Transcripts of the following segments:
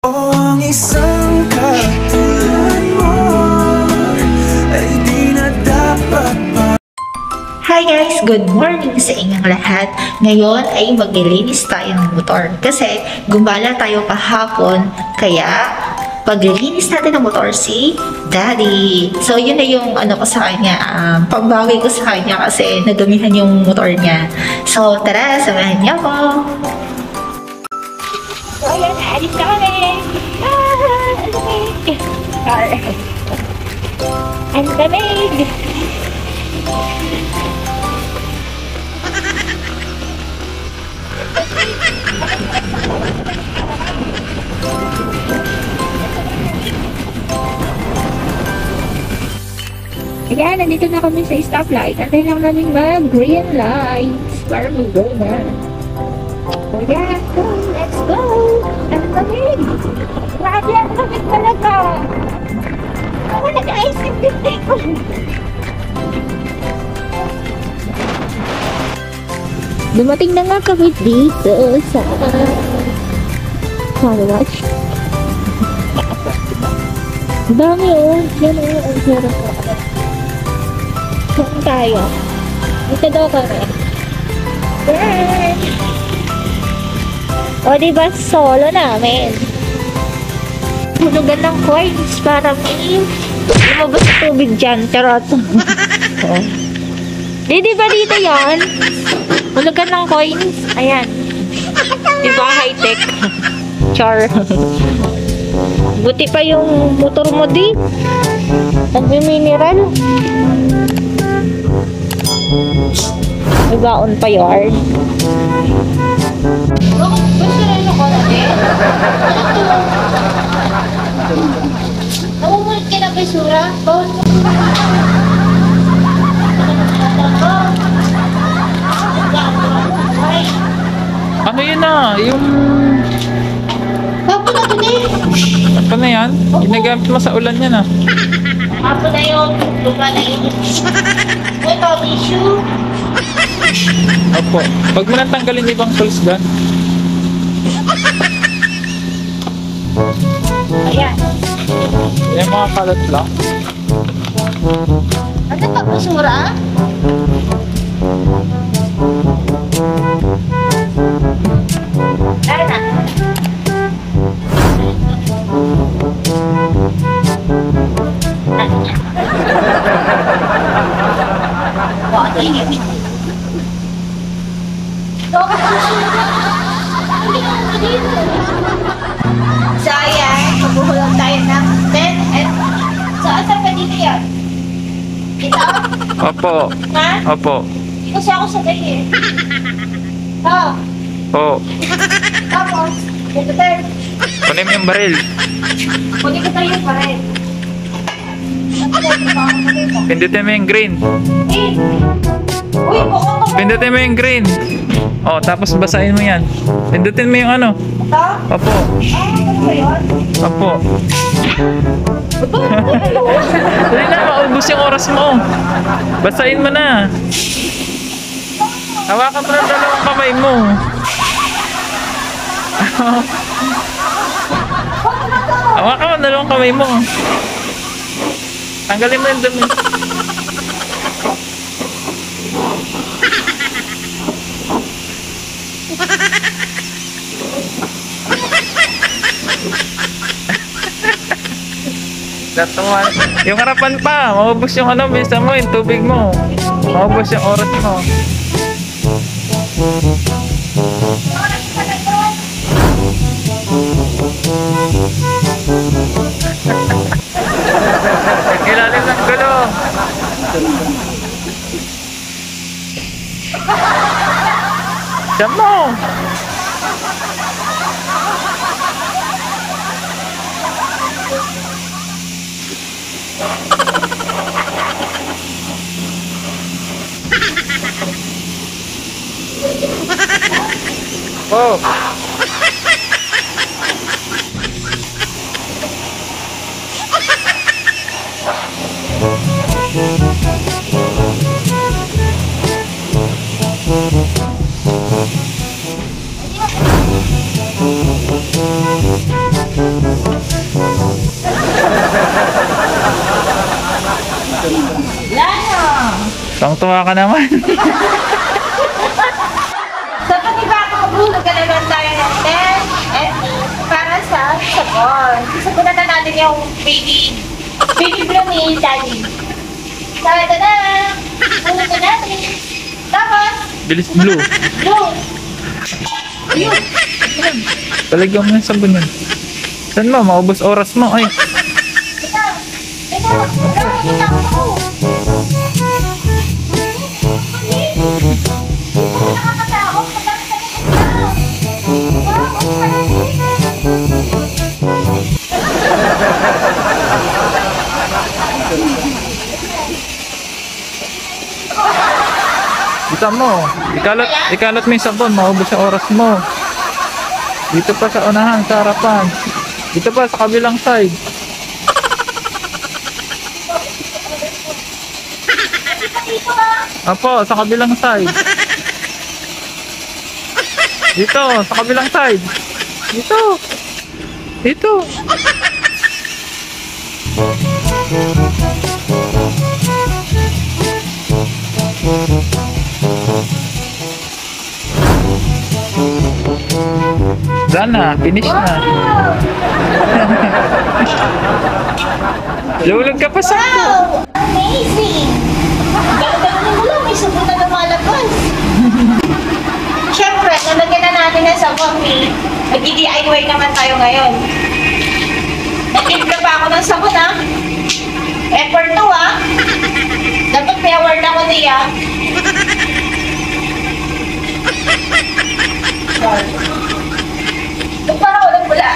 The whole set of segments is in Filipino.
O ang isang katulad mo ay di na dapat pa. Hi guys! Good morning sa inyong lahat. Ngayon ay maglilinis tayo ng motor kasi gumala tayo kahapon, kaya paglilinis natin ng motor si Daddy. So yun na yung ano ko sa kanya, pagbawi ko sa kanya kasi nadumihan yung motor niya. So tara, samahan niyo ako! So ayan, alis na kami! Ang lamig! Ayan, nandito na kami sa stoplight. Antay lang namin mag-green lights para mag-go na. So yeah, let's go! Ang lamig! Grabe ang lamig talaga! Ako nag-ice yung ko. Dumating na nga kami dito sa car wash. Dami oh. Yan oh. Ang sarap ko. Saan tayo? Dito daw kami. O diba solo namin? Hulugan ng coins para may lumabas sa tubig dyan. Charot. Di ba dito yan? Hulugan ng coins. Ayan. Diba high-tech? Char. Buti pa yung motor mo di. Nagmi-mineral. May baon pa yard. Namumulit ka na basura? Bawal mo. Ano yun na? Yung... Bapo na dun eh. Ano na yan? Ginagamit mo sa ulan yan ah. Bapo na yun. Luma na yun. Ito, tissue. Opo. Pag mo nang tanggalin yung ibang tools dyan. Ayan. Yung mga kalat lang. Ano pa basura? Tara na. So ayan, magbuhulog tayo ng 10 and so asan ka dito yan? Dito? Opo. Ha? Opo. Hindi kasi ako sa day eh. Ha? Oo. Tapos, dito tayo. Kunin mo yung baril. Kunin ko tayo pa rin. Pindutin mo yung green. Eh! Uy, bukong ko. Pindutin mo yung green. Oh, tapos basahin mo yan. Pindutin mo yung ano. Ito? Opo. Ano ba yun? Opo. Dali na, maubos yung oras mo. Basahin mo na. Hawakan mo ng dalawang kamay mo. Hawakan mo ng dalawang kamay mo. Tanggalin mo yung dumi. Natuwa. Yung harapan pa, maubos yung ano, bisa mo, yung tubig mo. Maubos yung oras mo. Ilalim ng gulong. Diyan mo. Oh. Tuwang-tuwa ka naman. Sa panibagong hulog ka naman tayo ng 10 and para sa sabon. Sabunan na natin yung baby blue ni Daddy. Tada na! Hulog na natin. Tapos, Bilis blue. blue. Ayun. Talagyan mo yung sabon nun. Saan mo? Maubos oras mo. Ay. Ito. Ito. Ito ako. Nakakatakot. Bisa mo. Ikalat mo yung sabon. Maubos yung oras mo. Dito pa sa unahan, sa harapan. Dito pa sa kabilang side. Apo, sa kabilang side. Dito, sa kabilang side. Dito. Dito. Done na, finish na. Lulog ka pa sa Wow! Amazing! Ganda-ganda mo lang, may sabon na lumalabas. Siyempre, nalagyan na natin ng sabon eh. Mag-DIY naman tayo ngayon. Nag-timpla pa ako ng sabon ah. Effort to ah. Dapat may award ako niya. Ba't parang walang pula?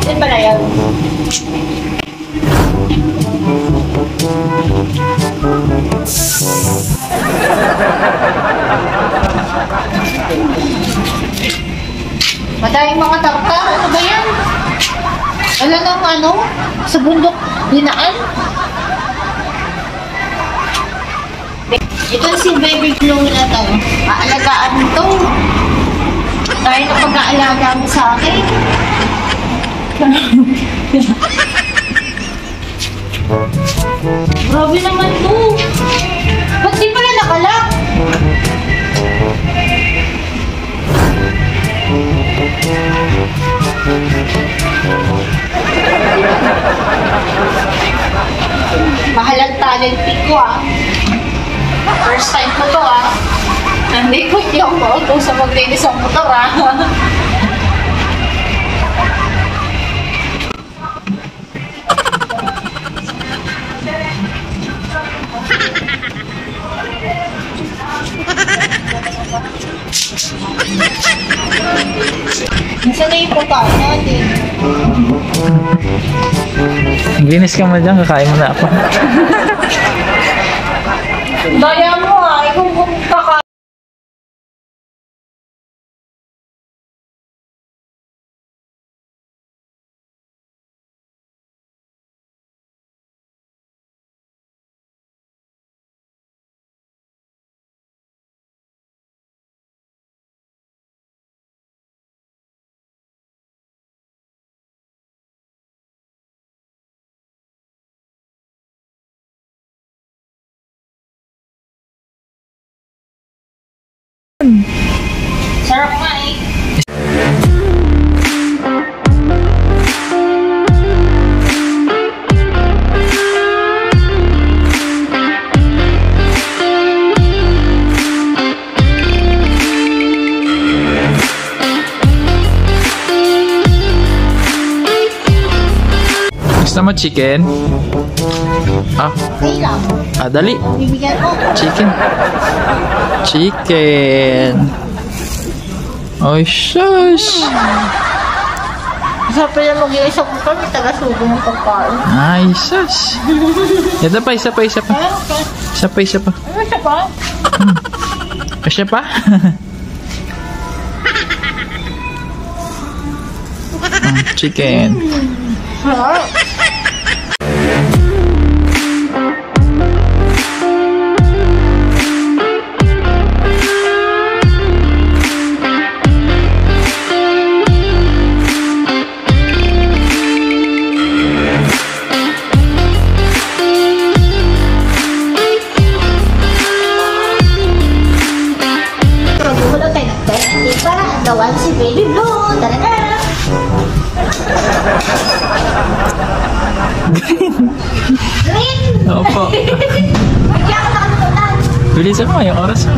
Yan pala yan. Madaming mga tartar. Ano ba yan? Wala nang ano? Sa bundok dinaan? Ito si baby blue na to. Aalagaan to. Dahil na pag-aalaga mo sa akin. Grabe naman to. Ba't di pala nakalak? Mahal ang talent ko ah. First time ko to ah. Hindi ko yung auto sa maglinis ang motor ah. Nasaan na yung pagkain natin? Linis ka mo dyan, kakain mo na ako. Daya mo ah, ikaw kung kakain. Sarap nga eh. Gusto mo chicken? Ah, Okay lang. dali. Bibigyan ko. Chicken. Chicken. Oh, shush. Sarap pala mag-iisa ko kami, taga-sugo ng pagkain. Ay, shush. Ito pa, isa pa, isa pa. Ano ka? Isa pa, isa pa. Ano siya pa? Isa pa? Chicken. Sarap. Nagawa si Baby Blue. Tara na. Green! Opo. Kaya ako nakalimutan. Bilisan mo yung oras mo.